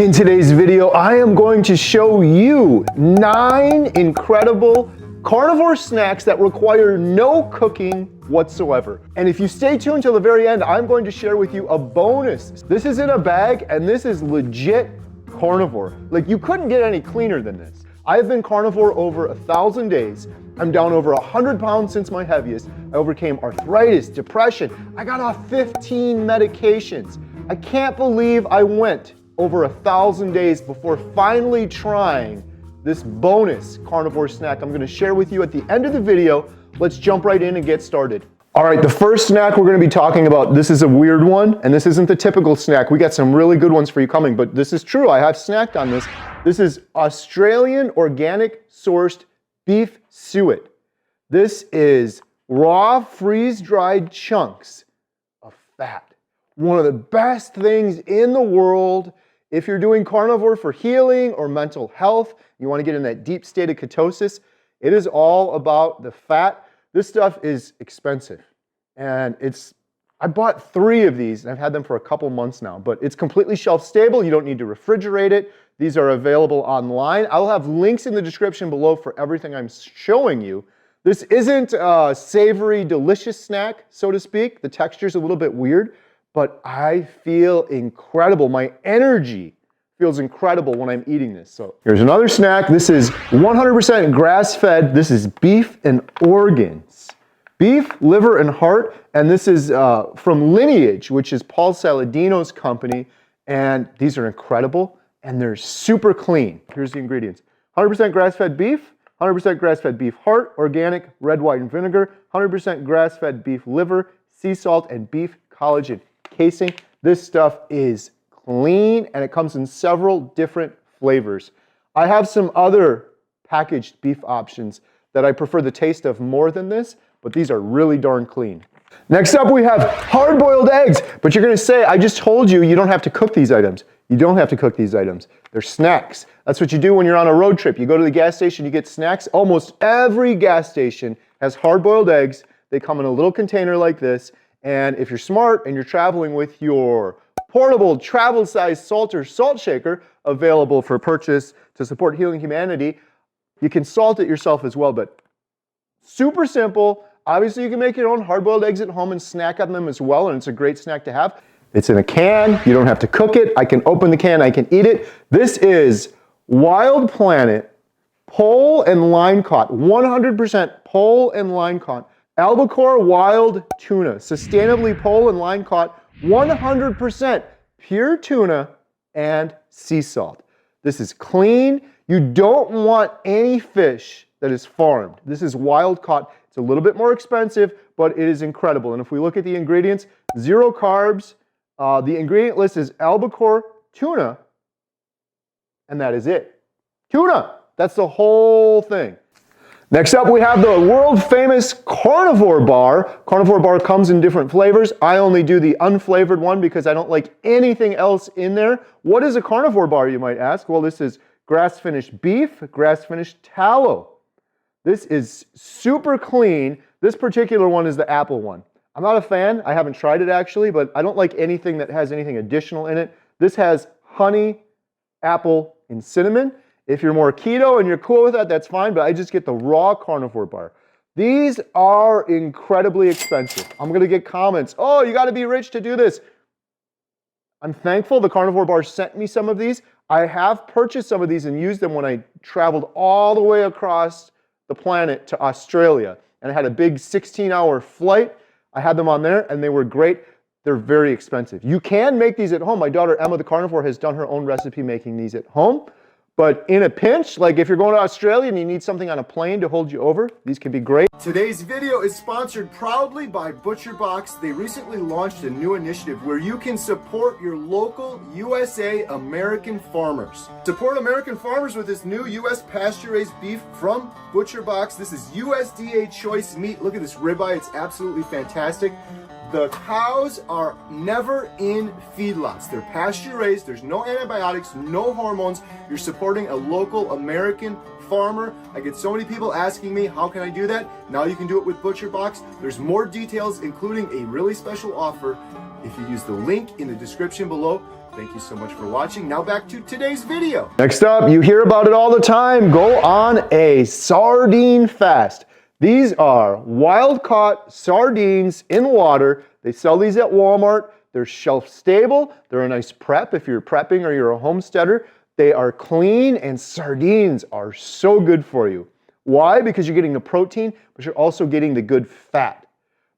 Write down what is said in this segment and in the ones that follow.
In today's video, I am going to show you 9 incredible carnivore snacks that require no cooking whatsoever. And if you stay tuned till the very end, I'm going to share with you a bonus. This is in a bag and this is legit carnivore. Like, you couldn't get any cleaner than this. I have been carnivore over 1,000 days. I'm down over 100 pounds since my heaviest. I overcame arthritis, depression. I got off 15 medications. I can't believe I went over 1,000 days before finally trying this bonus carnivore snack I'm gonna share with you at the end of the video. Let's jump right in and get started. All right, the first snack we're gonna be talking about, this is a weird one, and this isn't the typical snack. We got some really good ones for you coming, but this is true, I have snacked on this. This is Australian organic sourced beef suet. This is raw freeze-dried chunks of fat. One of the best things in the world. If you're doing carnivore for healing or mental health, you want to get in that deep state of ketosis, it is all about the fat. This stuff is expensive. And I bought 3 of these and I've had them for a couple months now, but it's completely shelf stable. You don't need to refrigerate it. These are available online. I'll have links in the description below for everything I'm showing you. This isn't a savory, delicious snack, so to speak. The texture's a little bit weird, but I feel incredible. My energy feels incredible when I'm eating this. So here's another snack. This is 100% grass-fed. This is beef and organs. Beef, liver, and heart. And this is from Lineage, which is Paul Saladino's company. And these are incredible, and they're super clean. Here's the ingredients. 100% grass-fed beef, 100% grass-fed beef heart, organic red wine vinegar, 100% grass-fed beef liver, sea salt, and beef collagen casing. This stuff is clean and it comes in several different flavors. I have some other packaged beef options that I prefer the taste of more than this, but these are really darn clean. Next up, we have hard-boiled eggs, but you're gonna say, I just told you, you don't have to cook these items. You don't have to cook these items. They're snacks. That's what you do when you're on a road trip. You go to the gas station, you get snacks. Almost every gas station has hard-boiled eggs. They come in a little container like this. And if you're smart and you're traveling with your portable travel-sized salter salt shaker available for purchase to support healing humanity, you can salt it yourself as well, but super simple. Obviously, you can make your own hard-boiled eggs at home and snack on them as well, and it's a great snack to have. It's in a can. You don't have to cook it. I can open the can. I can eat it. This is Wild Planet pole and line caught, 100% pole and line caught. Albacore wild tuna, sustainably pole and line caught, 100% pure tuna and sea salt. This is clean. You don't want any fish that is farmed. This is wild caught. It's a little bit more expensive, but it is incredible. And if we look at the ingredients, 0 carbs. The ingredient list is albacore tuna, and that is it. Tuna, that's the whole thing. Next up, we have the world famous Carnivore Bar. Carnivore Bar comes in different flavors. I only do the unflavored one because I don't like anything else in there. What is a Carnivore Bar, you might ask? Well, this is grass-finished beef, grass-finished tallow. This is super clean. This particular one is the apple one. I'm not a fan. I haven't tried it actually, but I don't like anything that has anything additional in it. This has honey, apple, and cinnamon. If you're more keto and you're cool with that, that's fine, but I just get the raw Carnivore Bar. These are incredibly expensive. I'm gonna get comments, oh, you gotta be rich to do this. I'm thankful the Carnivore Bar sent me some of these. I have purchased some of these and used them when I traveled all the way across the planet to Australia. And I had a big 16-hour flight. I had them on there and they were great. They're very expensive. You can make these at home. My daughter Emma the Carnivore has done her own recipe making these at home. But in a pinch, like if you're going to Australia and you need something on a plane to hold you over, these can be great. Today's video is sponsored proudly by ButcherBox. They recently launched a new initiative where you can support your local USA American farmers. Support American farmers with this new US pasture-raised beef from ButcherBox. This is USDA choice meat. Look at this ribeye, it's absolutely fantastic. The cows are never in feedlots. They're pasture raised. There's no antibiotics, no hormones. You're supporting a local American farmer. I get so many people asking me, how can I do that? Now you can do it with ButcherBox. There's more details, including a really special offer. If you use the link in the description below, Thank you so much for watching. Now back to today's video. Next up, you hear about it all the time. Go on a sardine fast. These are wild-caught sardines in water. They sell these at Walmart. They're shelf-stable. They're a nice prep if you're prepping or you're a homesteader. They are clean, and sardines are so good for you. Why? Because you're getting the protein, but you're also getting the good fat.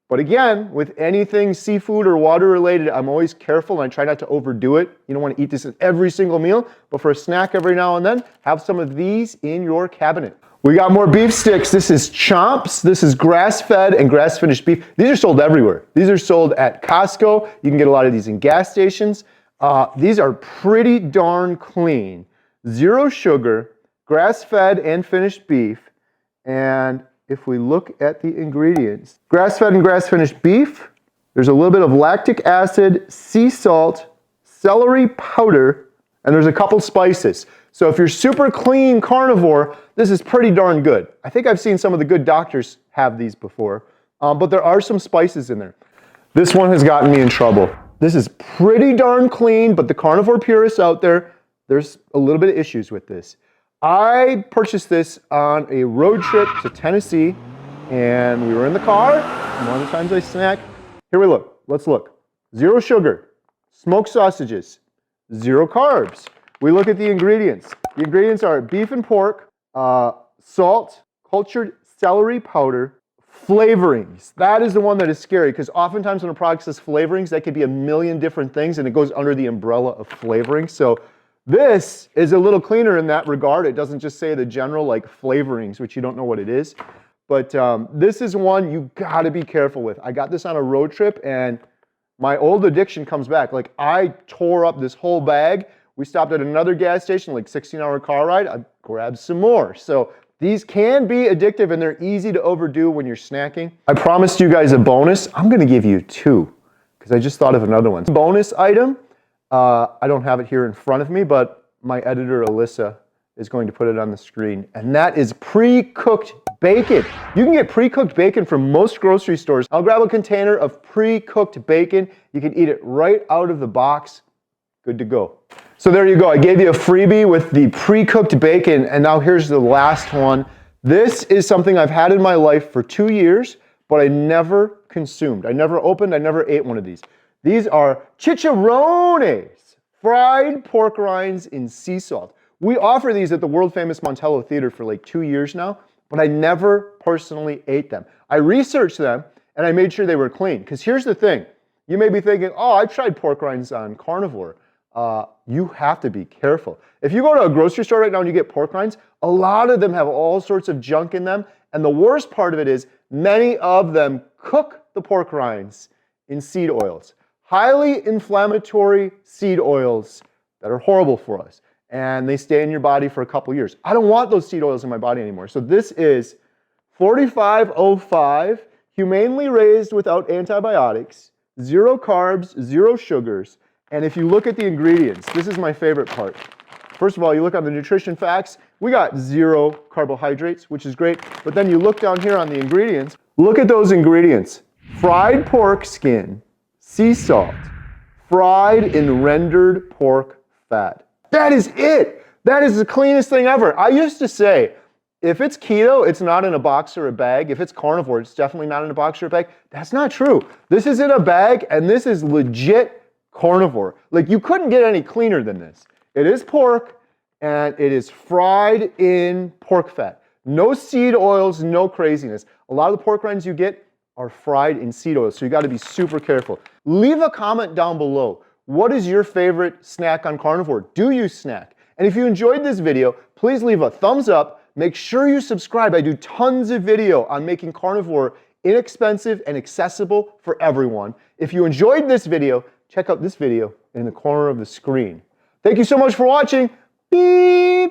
But again, with anything seafood or water related, I'm always careful and I try not to overdo it. You don't want to eat this in every single meal, but for a snack every now and then, have some of these in your cabinet. We got more beef sticks. This is Chomps. This is grass-fed and grass-finished beef. These are sold everywhere. These are sold at Costco. You can get a lot of these in gas stations. These are pretty darn clean. Zero sugar, grass-fed and finished beef. And if we look at the ingredients, grass-fed and grass-finished beef, there's a little bit of lactic acid, sea salt, celery powder, and there's a couple spices. So if you're super clean carnivore, this is pretty darn good. I think I've seen some of the good doctors have these before, but there are some spices in there. This one has gotten me in trouble. This is pretty darn clean, but the carnivore purists out there, there's a little bit of issues with this. I purchased this on a road trip to Tennessee, and we were in the car. One of the times I snack. Here we look. Let's look. Zero sugar, smoked sausages, zero carbs. We look at the ingredients. The ingredients are beef and pork, salt, cultured celery powder, flavorings. That is the one that is scary, because oftentimes when a product says flavorings, that could be a million different things, and it goes under the umbrella of flavoring. So this is a little cleaner in that regard. It doesn't just say the general like flavorings, which you don't know what it is. But this is one you gotta be careful with. I got this on a road trip and my old addiction comes back. Like I tore up this whole bag. We stopped at another gas station, like 16-hour car ride. I grabbed some more. So these can be addictive and they're easy to overdo when you're snacking. I promised you guys a bonus. I'm gonna give you two because I just thought of another one. Bonus item. I don't have it here in front of me, but my editor, Alyssa, is going to put it on the screen. And that is pre-cooked bacon. You can get pre-cooked bacon from most grocery stores. I'll grab a container of pre-cooked bacon. You can eat it right out of the box. Good to go. So there you go. I gave you a freebie with the pre-cooked bacon, and now here's the last one. This is something I've had in my life for 2 years, but I never consumed. I never opened, I never ate one of these. These are chicharrones, fried pork rinds in sea salt. We offer these at the world famous Montello Theater for like 2 years now, but I never personally ate them. I researched them and I made sure they were clean. Because here's the thing, you may be thinking, oh, I've tried pork rinds on carnivore. You have to be careful. If you go to a grocery store right now and you get pork rinds, a lot of them have all sorts of junk in them. And the worst part of it is many of them cook the pork rinds in seed oils. Highly inflammatory seed oils that are horrible for us. And they stay in your body for a couple years. I don't want those seed oils in my body anymore. So this is 4505, humanely raised without antibiotics, zero carbs, zero sugars. And if you look at the ingredients, this is my favorite part. First of all, you look on the nutrition facts, we got zero carbohydrates, which is great. But then you look down here on the ingredients, look at those ingredients. Fried pork skin, sea salt, fried in rendered pork fat. That is it. That is the cleanest thing ever. I used to say, if it's keto, it's not in a box or a bag. If it's carnivore, it's definitely not in a box or a bag. That's not true. This is in a bag, and this is legit carnivore. Like, you couldn't get any cleaner than this. It is pork, and it is fried in pork fat. No seed oils, no craziness. A lot of the pork rinds you get are fried in seed oils, so you got to be super careful. Leave a comment down below. What is your favorite snack on carnivore? Do you snack? And if you enjoyed this video, please leave a thumbs up. Make sure you subscribe. I do tons of video on making carnivore inexpensive and accessible for everyone. If you enjoyed this video, check out this video in the corner of the screen. Thank you so much for watching. Beep.